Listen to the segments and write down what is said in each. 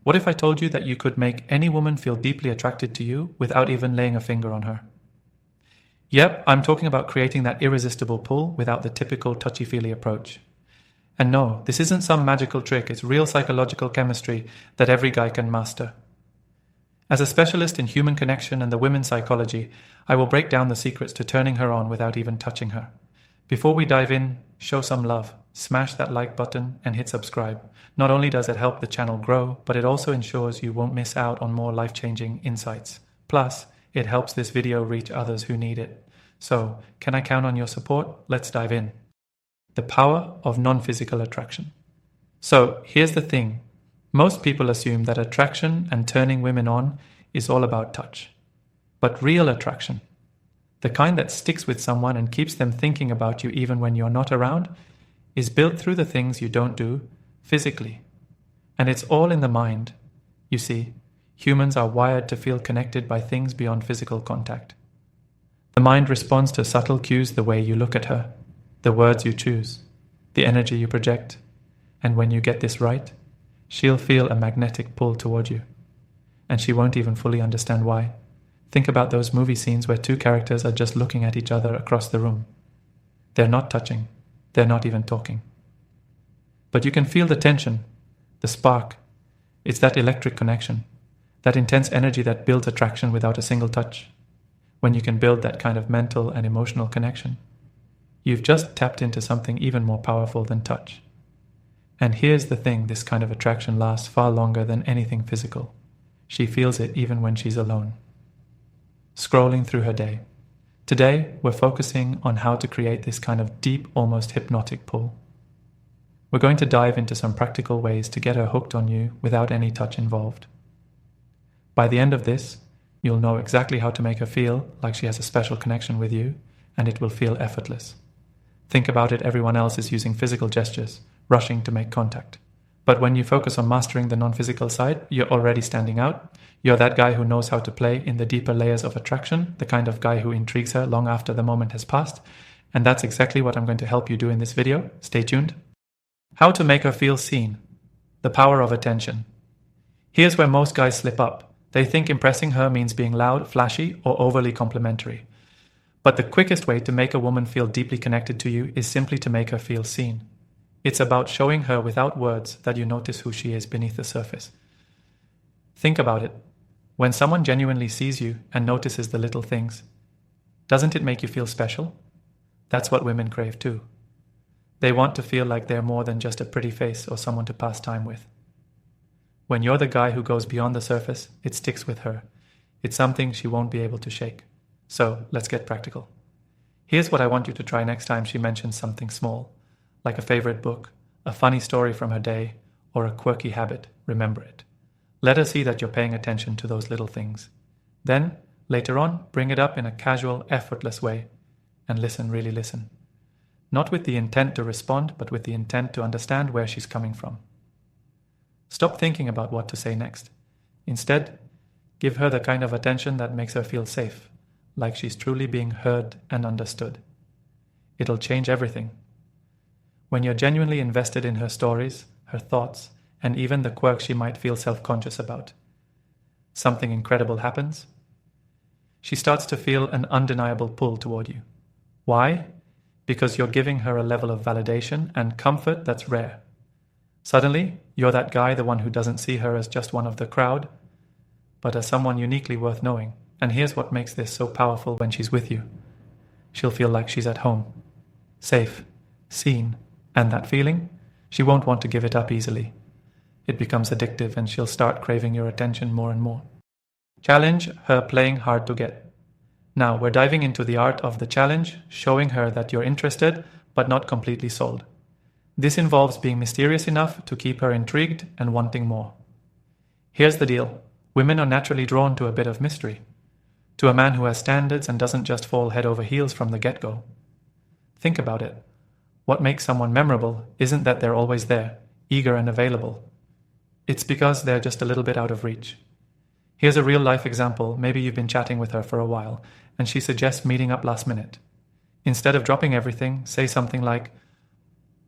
What if I told you that you could make any woman feel deeply attracted to you without even laying a finger on her? Yep, I'm talking about creating that irresistible pull without the typical touchy-feely approach. And no, this isn't some magical trick, it's real psychological chemistry that every guy can master. As a specialist in human connection and the women's psychology, I will break down the secrets to turning her on without even touching her. Before we dive in, show some love, smash that like button and hit subscribe. Not only does it help the channel grow, but it also ensures you won't miss out on more life-changing insights. Plus, it helps this video reach others who need it. So, can I count on your support? Let's dive in. The power of non-physical attraction. So, here's the thing. Most people assume that attraction and turning women on is all about touch. But real attraction, the kind that sticks with someone and keeps them thinking about you even when you're not around, is built through the things you don't do physically. And it's all in the mind. You see, humans are wired to feel connected by things beyond physical contact. The mind responds to subtle cues the way you look at her, the words you choose, the energy you project, and when you get this right, she'll feel a magnetic pull toward you. And she won't even fully understand why. Think about those movie scenes where two characters are just looking at each other across the room. They're not touching. They're not even talking. But you can feel the tension, the spark. It's that electric connection, that intense energy that builds attraction without a single touch. When you can build that kind of mental and emotional connection, you've just tapped into something even more powerful than touch. And here's the thing, this kind of attraction lasts far longer than anything physical. She feels it even when she's alone. Scrolling through her day. Today, we're focusing on how to create this kind of deep, almost hypnotic pull. We're going to dive into some practical ways to get her hooked on you without any touch involved. By the end of this, you'll know exactly how to make her feel like she has a special connection with you, and it will feel effortless. Think about it, everyone else is using physical gestures, rushing to make contact. But when you focus on mastering the non-physical side, you're already standing out. You're that guy who knows how to play in the deeper layers of attraction, the kind of guy who intrigues her long after the moment has passed. And that's exactly what I'm going to help you do in this video. Stay tuned. How to make her feel seen. The power of attention. Here's where most guys slip up. They think impressing her means being loud, flashy, or overly complimentary. But the quickest way to make a woman feel deeply connected to you is simply to make her feel seen. It's about showing her without words that you notice who she is beneath the surface. Think about it. When someone genuinely sees you and notices the little things, doesn't it make you feel special? That's what women crave too. They want to feel like they're more than just a pretty face or someone to pass time with. When you're the guy who goes beyond the surface, it sticks with her. It's something she won't be able to shake. So let's get practical. Here's what I want you to try next time she mentions something small, like a favorite book, a funny story from her day, or a quirky habit. Remember it. Let her see that you're paying attention to those little things. Then, later on, bring it up in a casual, effortless way. And listen, really listen. Not with the intent to respond, but with the intent to understand where she's coming from. Stop thinking about what to say next. Instead, give her the kind of attention that makes her feel safe, like she's truly being heard and understood. It'll change everything. When you're genuinely invested in her stories, her thoughts, and even the quirks she might feel self-conscious about, something incredible happens. She starts to feel an undeniable pull toward you. Why? Because you're giving her a level of validation and comfort that's rare. Suddenly, you're that guy, the one who doesn't see her as just one of the crowd, but as someone uniquely worth knowing. And here's what makes this so powerful when she's with you. She'll feel like she's at home, safe, seen, and that feeling, she won't want to give it up easily. It becomes addictive and she'll start craving your attention more and more. Challenge her playing hard to get. Now we're diving into the art of the challenge, showing her that you're interested, but not completely sold. This involves being mysterious enough to keep her intrigued and wanting more. Here's the deal. Women are naturally drawn to a bit of mystery, to a man who has standards and doesn't just fall head over heels from the get-go. Think about it. What makes someone memorable isn't that they're always there, eager and available. It's because they're just a little bit out of reach. Here's a real-life example. Maybe you've been chatting with her for a while, and she suggests meeting up last minute. Instead of dropping everything, say something like,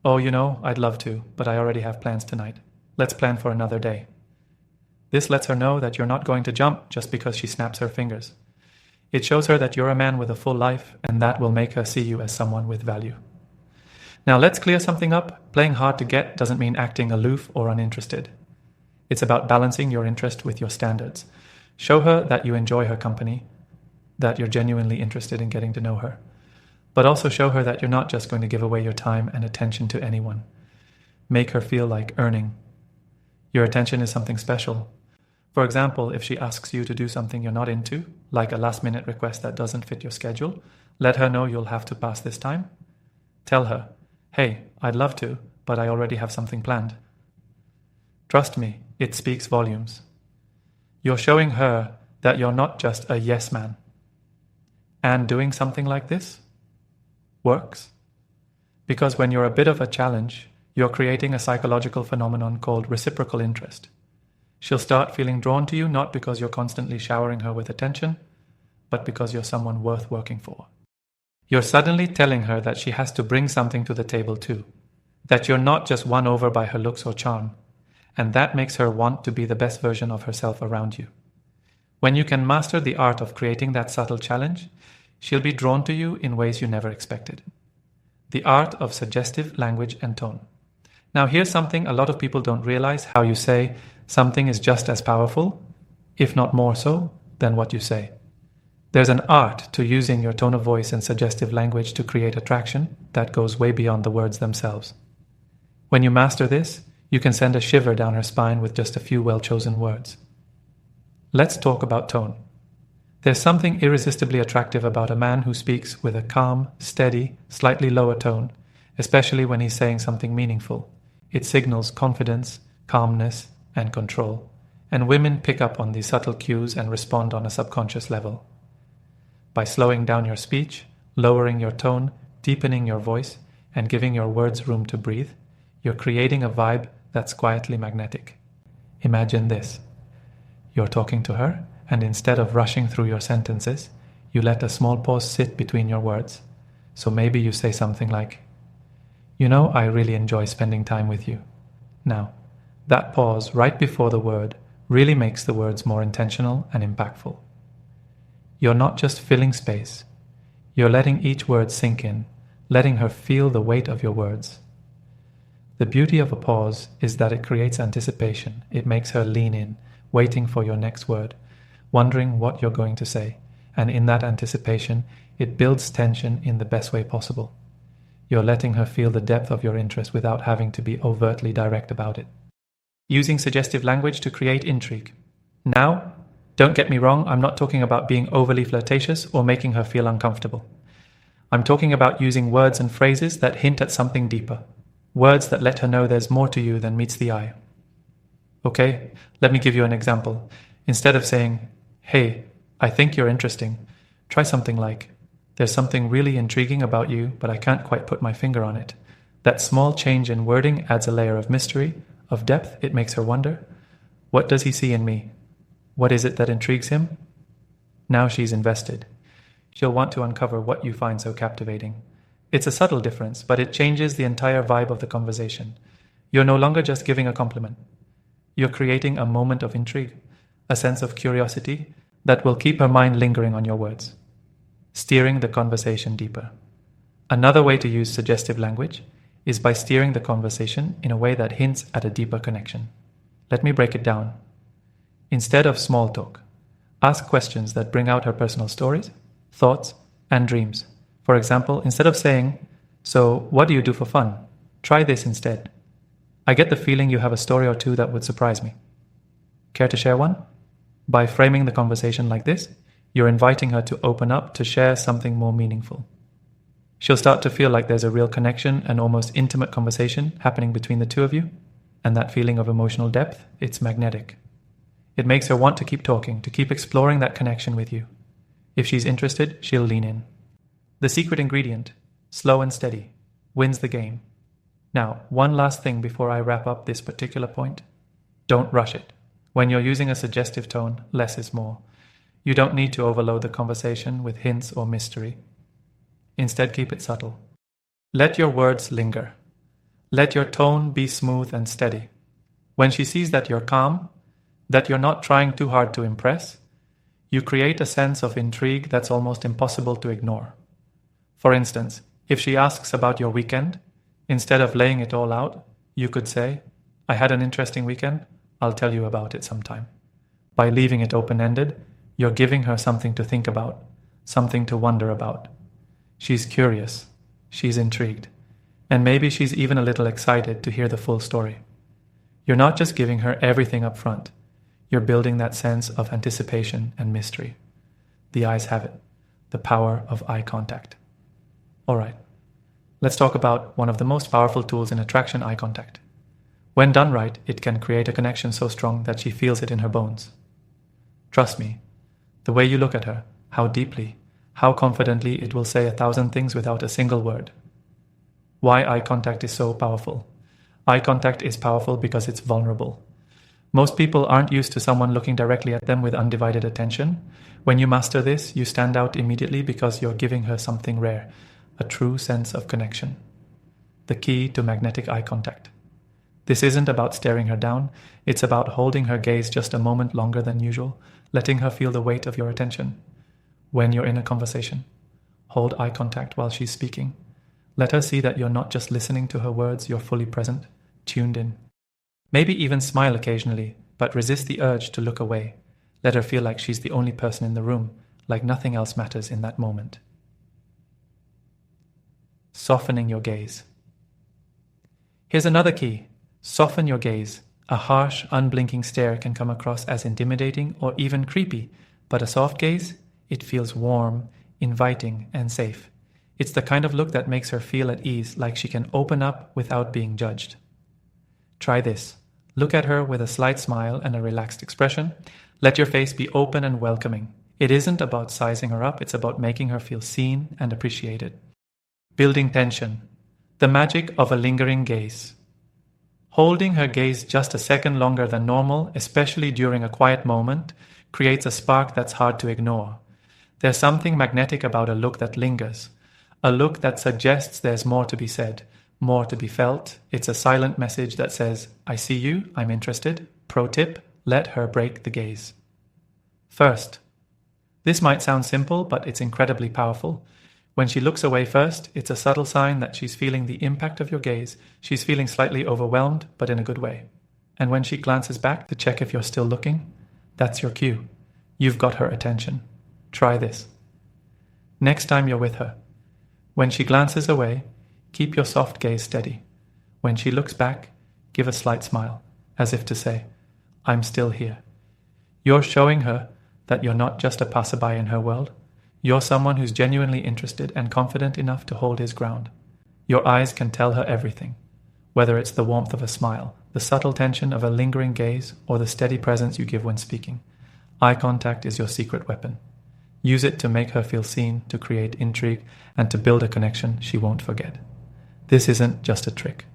"Oh, I'd love to, but I already have plans tonight. Let's plan for another day." This lets her know that you're not going to jump just because she snaps her fingers. It shows her that you're a man with a full life, and that will make her see you as someone with value. Now let's clear something up. Playing hard to get doesn't mean acting aloof or uninterested. It's about balancing your interest with your standards. Show her that you enjoy her company, that you're genuinely interested in getting to know her. But also show her that you're not just going to give away your time and attention to anyone. Make her feel like earning. Your attention is something special. For example, if she asks you to do something you're not into, like a last-minute request that doesn't fit your schedule, let her know you'll have to pass this time. Tell her, hey, I'd love to, but I already have something planned. Trust me, it speaks volumes. You're showing her that you're not just a yes man. And doing something like this works. Because when you're a bit of a challenge, you're creating a psychological phenomenon called reciprocal interest. She'll start feeling drawn to you not because you're constantly showering her with attention, but because you're someone worth working for. You're suddenly telling her that she has to bring something to the table too, that you're not just won over by her looks or charm, and that makes her want to be the best version of herself around you. When you can master the art of creating that subtle challenge, she'll be drawn to you in ways you never expected. The art of suggestive language and tone. Now here's something a lot of people don't realize: how you say something is just as powerful, if not more so, than what you say. There's an art to using your tone of voice and suggestive language to create attraction that goes way beyond the words themselves. When you master this, you can send a shiver down her spine with just a few well-chosen words. Let's talk about tone. There's something irresistibly attractive about a man who speaks with a calm, steady, slightly lower tone, especially when he's saying something meaningful. It signals confidence, calmness, and control, and women pick up on these subtle cues and respond on a subconscious level. By slowing down your speech, lowering your tone, deepening your voice, and giving your words room to breathe, you're creating a vibe that's quietly magnetic. Imagine this. You're talking to her, and instead of rushing through your sentences, you let a small pause sit between your words. So maybe you say something like, "You know, I really enjoy spending time with you." Now, that pause right before the word really makes the words more intentional and impactful. You're not just filling space. You're letting each word sink in, letting her feel the weight of your words. The beauty of a pause is that it creates anticipation. It makes her lean in, waiting for your next word, wondering what you're going to say. And in that anticipation, it builds tension in the best way possible. You're letting her feel the depth of your interest without having to be overtly direct about it. Using suggestive language to create intrigue. Now, don't get me wrong, I'm not talking about being overly flirtatious or making her feel uncomfortable. I'm talking about using words and phrases that hint at something deeper. Words that let her know there's more to you than meets the eye. Okay, let me give you an example. Instead of saying, "Hey, I think you're interesting," try something like, "There's something really intriguing about you, but I can't quite put my finger on it." That small change in wording adds a layer of mystery, of depth. It makes her wonder, what does he see in me? What is it that intrigues him? Now she's invested. She'll want to uncover what you find so captivating. It's a subtle difference, but it changes the entire vibe of the conversation. You're no longer just giving a compliment. You're creating a moment of intrigue, a sense of curiosity that will keep her mind lingering on your words, steering the conversation deeper. Another way to use suggestive language is by steering the conversation in a way that hints at a deeper connection. Let me break it down. Instead of small talk, ask questions that bring out her personal stories, thoughts, and dreams. For example, instead of saying, "So, what do you do for fun?" try this instead. "I get the feeling you have a story or two that would surprise me. Care to share one?" By framing the conversation like this, you're inviting her to open up, to share something more meaningful. She'll start to feel like there's a real connection, an almost intimate conversation happening between the two of you, and that feeling of emotional depth, it's magnetic. It makes her want to keep talking, to keep exploring that connection with you. If she's interested, she'll lean in. The secret ingredient, slow and steady, wins the game. Now, one last thing before I wrap up this particular point. Don't rush it. When you're using a suggestive tone, less is more. You don't need to overload the conversation with hints or mystery. Instead, keep it subtle. Let your words linger. Let your tone be smooth and steady. When she sees that you're calm, that you're not trying too hard to impress, you create a sense of intrigue that's almost impossible to ignore. For instance, if she asks about your weekend, instead of laying it all out, you could say, "I had an interesting weekend, I'll tell you about it sometime." By leaving it open-ended, you're giving her something to think about, something to wonder about. She's curious, she's intrigued, and maybe she's even a little excited to hear the full story. You're not just giving her everything up front, you're building that sense of anticipation and mystery. The eyes have it, the power of eye contact. All right, let's talk about one of the most powerful tools in attraction: eye contact. When done right, it can create a connection so strong that she feels it in her bones. Trust me, the way you look at her, how deeply, how confidently it will say 1,000 things without a single word. Why eye contact is so powerful? Eye contact is powerful because it's vulnerable. Most people aren't used to someone looking directly at them with undivided attention. When you master this, you stand out immediately because you're giving her something rare, a true sense of connection. The key to magnetic eye contact. This isn't about staring her down, it's about holding her gaze just a moment longer than usual, letting her feel the weight of your attention. When you're in a conversation, hold eye contact while she's speaking. Let her see that you're not just listening to her words, you're fully present, tuned in. Maybe even smile occasionally, but resist the urge to look away. Let her feel like she's the only person in the room, like nothing else matters in that moment. Softening your gaze. Here's another key. Soften your gaze. A harsh, unblinking stare can come across as intimidating or even creepy, but a soft gaze, it feels warm, inviting, and safe. It's the kind of look that makes her feel at ease, like she can open up without being judged. Try this. Look at her with a slight smile and a relaxed expression. Let your face be open and welcoming. It isn't about sizing her up, it's about making her feel seen and appreciated. Building tension. The magic of a lingering gaze. Holding her gaze just a second longer than normal, especially during a quiet moment, creates a spark that's hard to ignore. There's something magnetic about a look that lingers, a look that suggests there's more to be said, more to be felt. It's a silent message that says, "I see you, I'm interested." Pro tip, let her break the gaze. First. This might sound simple, but it's incredibly powerful. When she looks away first, it's a subtle sign that she's feeling the impact of your gaze. She's feeling slightly overwhelmed, but in a good way. And when she glances back to check if you're still looking, that's your cue. You've got her attention. Try this. Next time you're with her, when she glances away, keep your soft gaze steady. When she looks back, give a slight smile, as if to say, "I'm still here." You're showing her that you're not just a passerby in her world. You're someone who's genuinely interested and confident enough to hold his ground. Your eyes can tell her everything, whether it's the warmth of a smile, the subtle tension of a lingering gaze, or the steady presence you give when speaking. Eye contact is your secret weapon. Use it to make her feel seen, to create intrigue, and to build a connection she won't forget. This isn't just a trick.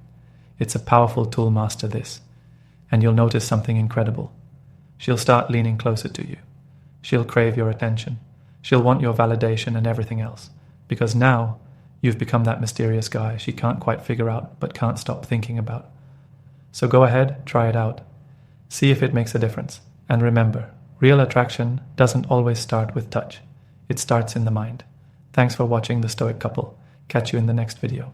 It's a powerful tool. Master this, and you'll notice something incredible. She'll start leaning closer to you. She'll crave your attention. She'll want your validation and everything else, because now you've become that mysterious guy she can't quite figure out but can't stop thinking about. So go ahead, try it out. See if it makes a difference. And remember, real attraction doesn't always start with touch. It starts in the mind. Thanks for watching The Stoic Couple. Catch you in the next video.